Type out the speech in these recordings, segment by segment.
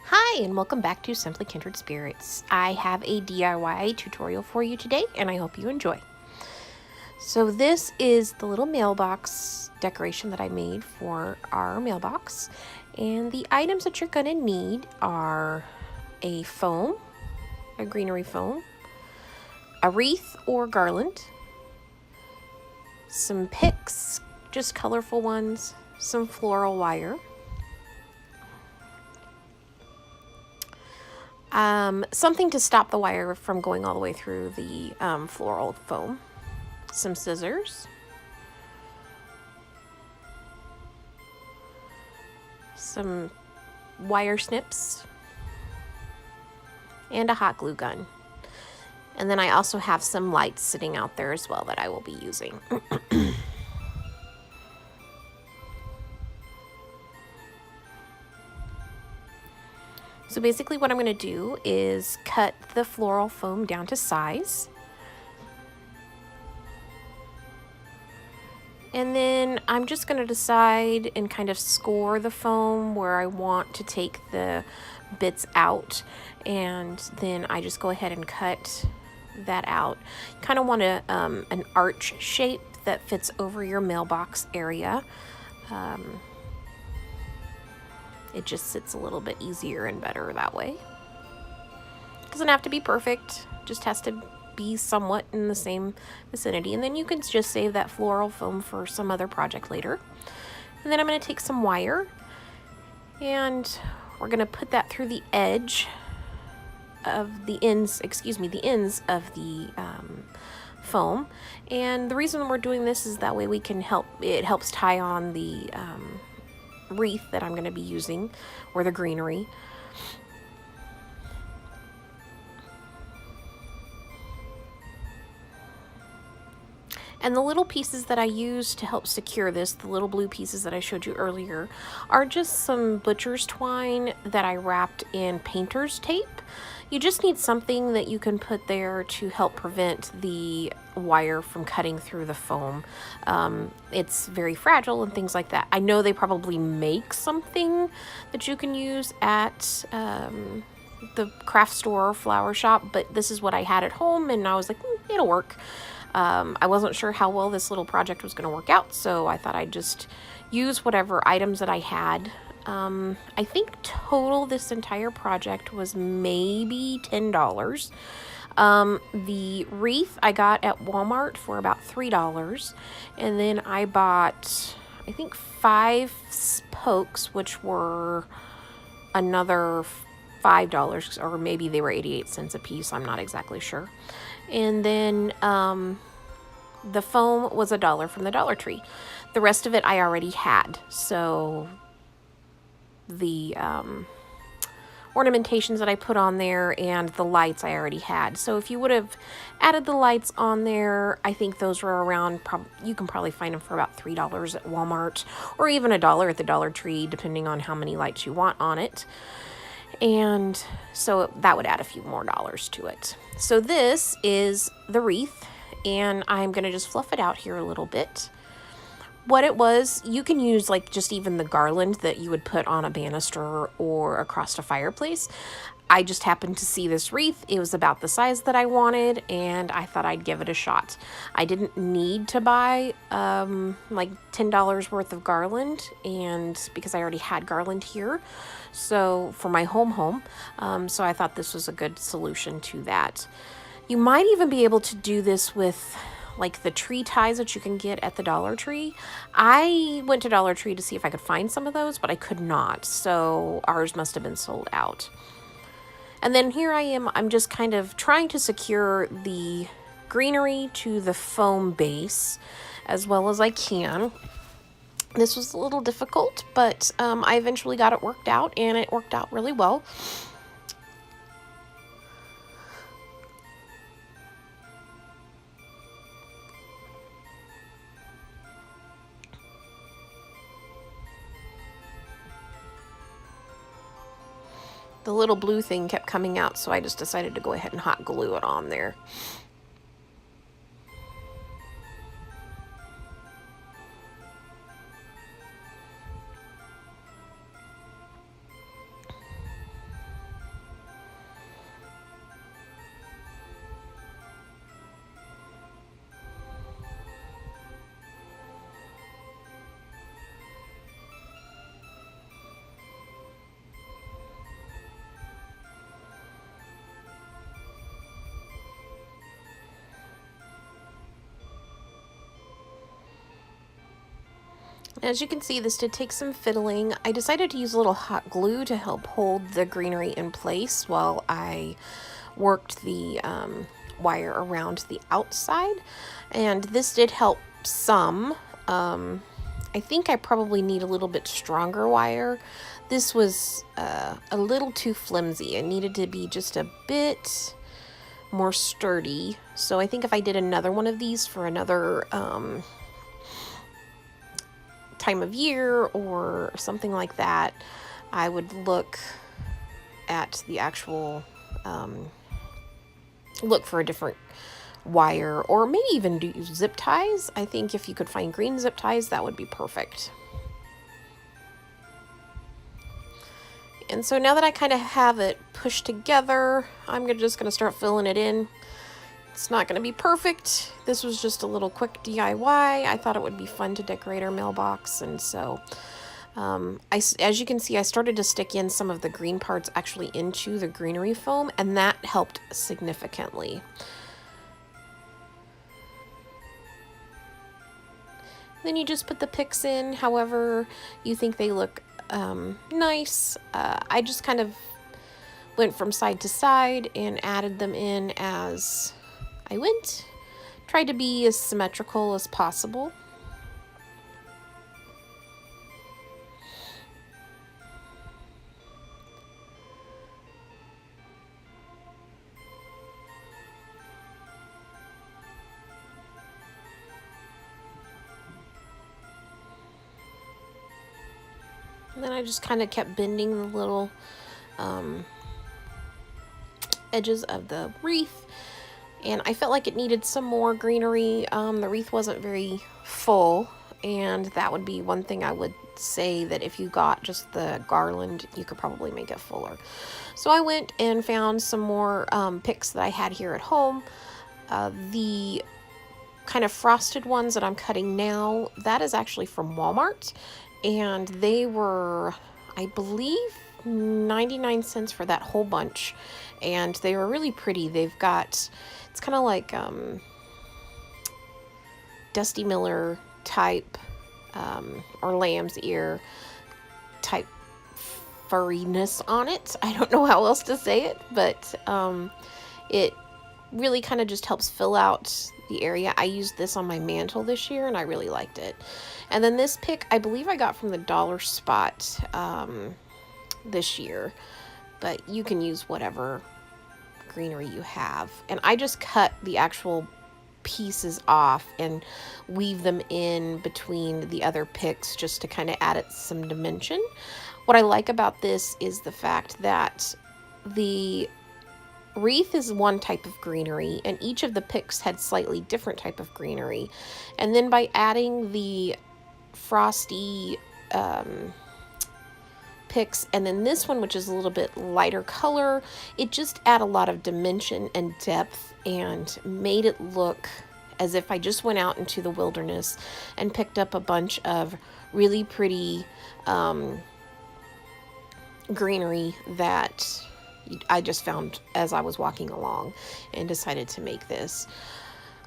Hi, and welcome back to Simply Kindred Spirits. I have a DIY tutorial for you today, and I hope you enjoy. So this is the little mailbox decoration that I made for our mailbox. And the items that you're going to need are a foam, a greenery foam, a wreath or garland, some picks, just colorful ones, some floral wire, something to stop the wire from going all the way through the floral foam, some scissors, some wire snips, and a hot glue gun. And then I also have some lights sitting out there as well that I will be using. So basically what I'm going to do is cut the floral foam down to size. And then I'm just going to decide and kind of score the foam where I want to take the bits out. And then I just go ahead and cut that out. You kind of want an arch shape that fits over your mailbox area. It just sits a little bit easier and better that way. Doesn't have to be perfect, just has to be somewhat in the same vicinity. And then you can just save that floral foam for some other project later. And then I'm going to take some wire and we're going to put that through the edge of the ends, the ends of the foam. And the reason we're doing this is that way we can it helps tie on the wreath that I'm going to be using, or the greenery. And the little pieces that I use to help secure this, the little blue pieces that I showed you earlier, are just some butcher's twine that I wrapped in painter's tape. You just need something that you can put there to help prevent the wire from cutting through the foam. It's very fragile and things like that. I know they probably make something that you can use at the craft store or flower shop, but this is what I had at home and I was like, it'll work. I wasn't sure how well this little project was going to work out, so I thought I'd just use whatever items that I had. I think total this entire project was maybe $10. The wreath I got at Walmart for about $3, and then I bought, I think, 5 pokes, which were another $5, or maybe they were 88 cents a piece, I'm not exactly sure. And then the foam was $1 from the Dollar Tree. The rest of it I already had, so the ornamentations that I put on there and the lights I already had. So if you would have added the lights on there, I think those were around, you can probably find them for about $3 at Walmart, or even $1 at the Dollar Tree, depending on how many lights you want on it. And so that would add a few more dollars to it. So this is the wreath, and I'm going to just fluff it out here a little bit. What it was, you can use like just even the garland that you would put on a banister or across a fireplace. I just happened to see this wreath. It was about the size that I wanted, and I thought I'd give it a shot. I didn't need to buy like $10 worth of garland, and because I already had garland here, so for my home, so I thought this was a good solution to that. You might even be able to do this with like the tree ties that you can get at the Dollar Tree. I went to Dollar Tree to see if I could find some of those, but I could not, so ours must have been sold out. And then here I am, I'm just kind of trying to secure the greenery to the foam base as well as I can. This was a little difficult, but I eventually got it worked out, and it worked out really well. The little blue thing kept coming out, so I just decided to go ahead and hot glue it on there. As you can see, this did take some fiddling. I decided to use a little hot glue to help hold the greenery in place while I worked the wire around the outside, and this did help some. I think I probably need a little bit stronger wire. This was a little too flimsy. It needed to be just a bit more sturdy. So I think if I did another one of these for another time of year or something like that, I would look at the actual look for a different wire, or maybe even do zip ties. I think if you could find green zip ties, that would be perfect. And so now that I kind of have it pushed together, I'm just going to start filling it in. It's not going to be perfect. This was just a little quick DIY. I thought it would be fun to decorate our mailbox, and so as you can see, I started to stick in some of the green parts actually into the greenery foam, and that helped significantly. Then you just put the picks in however you think they look nice. I just kind of went from side to side and added them in as I went. Tried to be as symmetrical as possible. And then I just kind of kept bending the little edges of the wreath. And I felt like it needed some more greenery. The wreath wasn't very full. And that would be one thing I would say, that if you got just the garland, you could probably make it fuller. So I went and found some more picks that I had here at home. The kind of frosted ones that I'm cutting now, that is actually from Walmart. And they were, I believe, 99 cents for that whole bunch. And they were really pretty. They've got, it's kind of like Dusty Miller type or lamb's ear type furriness on it. I don't know how else to say it, but it really kind of just helps fill out the area. I used this on my mantle this year and I really liked it. And then this pick, I believe I got from the Dollar Spot this year, but you can use whatever greenery you have. And I just cut the actual pieces off and weave them in between the other picks just to kind of add it some dimension. What I like about this is the fact that the wreath is one type of greenery and each of the picks had slightly different type of greenery. And then by adding the frosty picks and then this one, which is a little bit lighter color, it just add a lot of dimension and depth and made it look as if I just went out into the wilderness and picked up a bunch of really pretty greenery that I just found as I was walking along and decided to make this.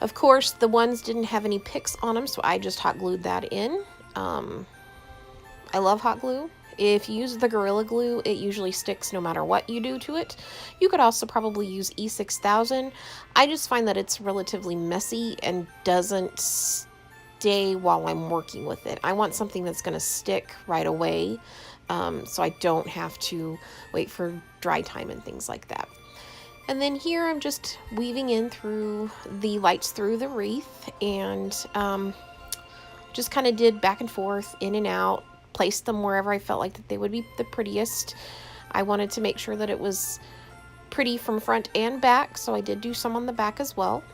Of course, the ones didn't have any picks on them, so I just hot glued that in. I love hot glue. If you use the Gorilla Glue, it usually sticks no matter what you do to it. You could also probably use E6000. I just find that it's relatively messy and doesn't stay while I'm working with it. I want something that's going to stick right away, so I don't have to wait for dry time and things like that. And then here I'm just weaving in through the lights through the wreath, and just kind of did back and forth, in and out, placed them wherever I felt like that they would be the prettiest. I wanted to make sure that it was pretty from front and back, so I did do some on the back as well.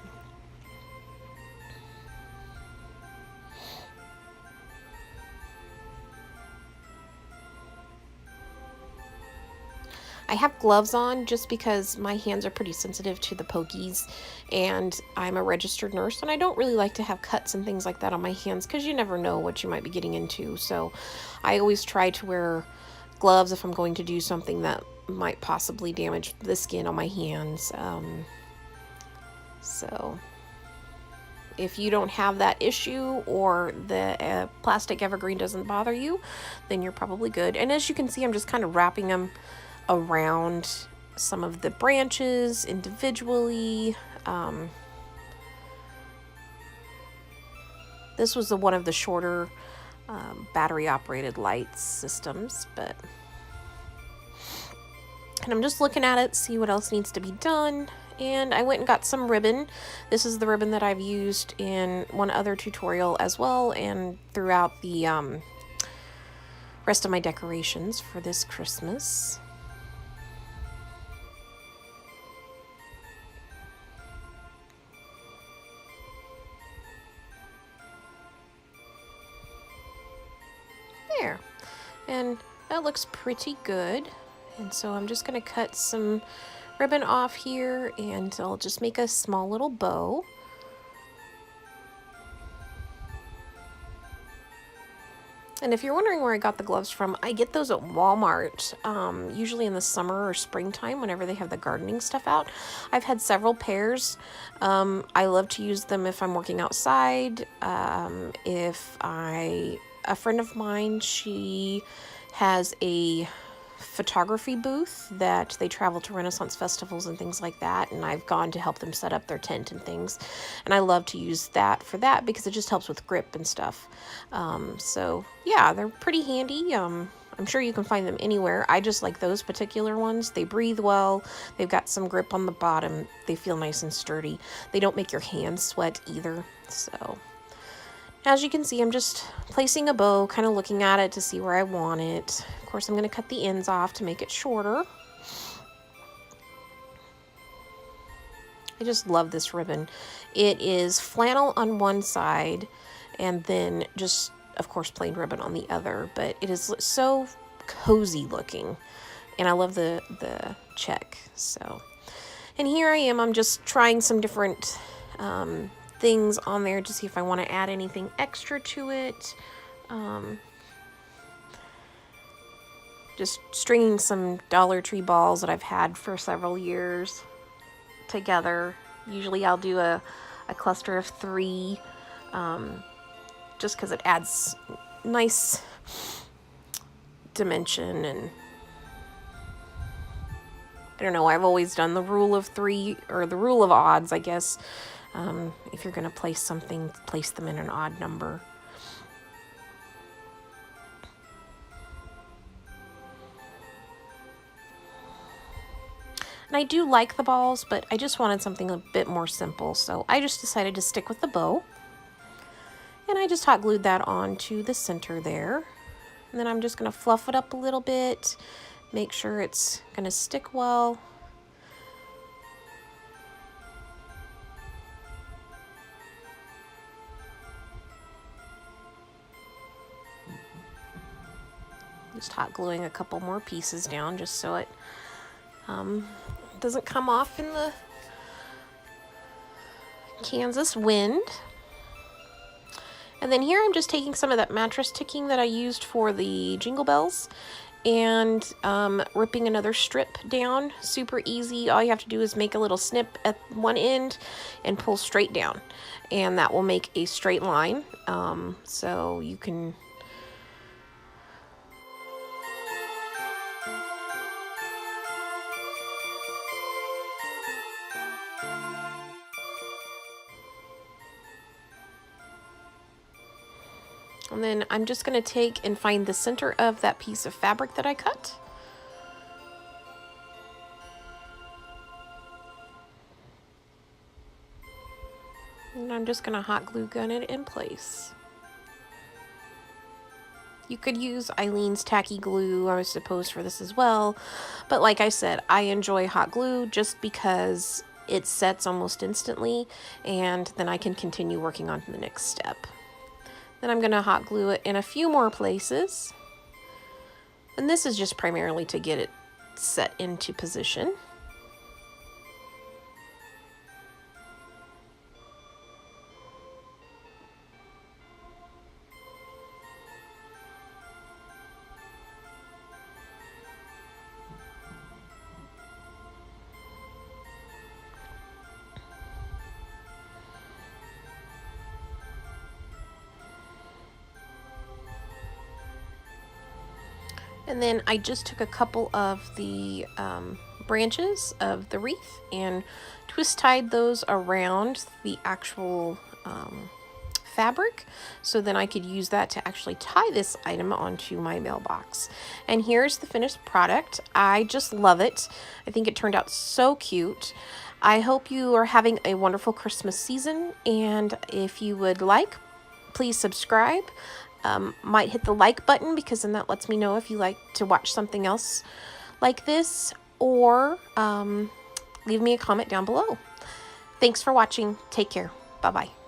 I have gloves on just because my hands are pretty sensitive to the pokies, and I'm a registered nurse and I don't really like to have cuts and things like that on my hands because you never know what you might be getting into. So I always try to wear gloves if I'm going to do something that might possibly damage the skin on my hands. So If you don't have that issue or the plastic evergreen doesn't bother you, then you're probably good. And as you can see, I'm just kind of wrapping them around some of the branches individually. This was one of the shorter battery operated light systems, and I'm just looking at it, see what else needs to be done. And I went and got some ribbon. This is the ribbon that I've used in one other tutorial as well, and throughout the rest of my decorations for this Christmas. There. And that looks pretty good. And so I'm just going to cut some ribbon off here, and I'll just make a small little bow. And if you're wondering where I got the gloves from, I get those at Walmart, usually in the summer or springtime whenever they have the gardening stuff out. I've had several pairs. I love to use them if I'm working outside. A friend of mine, she has a photography booth that they travel to Renaissance festivals and things like that, and I've gone to help them set up their tent and things, and I love to use that for that because it just helps with grip and stuff. So yeah, they're pretty handy. I'm sure you can find them anywhere. I just like those particular ones. They breathe well, they've got some grip on the bottom, they feel nice and sturdy, they don't make your hands sweat either. So as you can see, I'm just placing a bow, kind of looking at it to see where I want it. Of course, I'm going to cut the ends off to make it shorter. I just love this ribbon. It is flannel on one side and then just, of course, plain ribbon on the other, but it is so cozy looking, and I love the check. So, and here I am, I'm just trying some different things on there to see if I want to add anything extra to it. Just stringing some Dollar Tree balls that I've had for several years together. Usually I'll do a cluster of 3, just because it adds nice dimension. And I don't know, I've always done the rule of 3, or the rule of odds, I guess. If you're going to place something, place them in an odd number. And I do like the balls, but I just wanted something a bit more simple, so I just decided to stick with the bow. And I just hot glued that onto the center there. And then I'm just going to fluff it up a little bit, make sure it's going to stick well. Just hot gluing a couple more pieces down just so it doesn't come off in the Kansas wind. And then here I'm just taking some of that mattress ticking that I used for the jingle bells and ripping another strip down. Super easy. All you have to do is make a little snip at one end and pull straight down, and that will make a straight line. So you can And then I'm just going to take and find the center of that piece of fabric that I cut. And I'm just going to hot glue gun it in place. You could use Eileen's tacky glue, I suppose, for this as well. But like I said, I enjoy hot glue just because it sets almost instantly, and then I can continue working on to the next step. Then I'm going to hot glue it in a few more places. And this is just primarily to get it set into position. And then I just took a couple of the branches of the wreath and twist tied those around the actual fabric, so then I could use that to actually tie this item onto my mailbox. And here's the finished product. I just love it. I think it turned out so cute. I hope you are having a wonderful Christmas season, and if you would like, please subscribe. Might hit the like button, because then that lets me know if you like to watch something else like this, or leave me a comment down below. Thanks for watching. Take care. Bye-bye.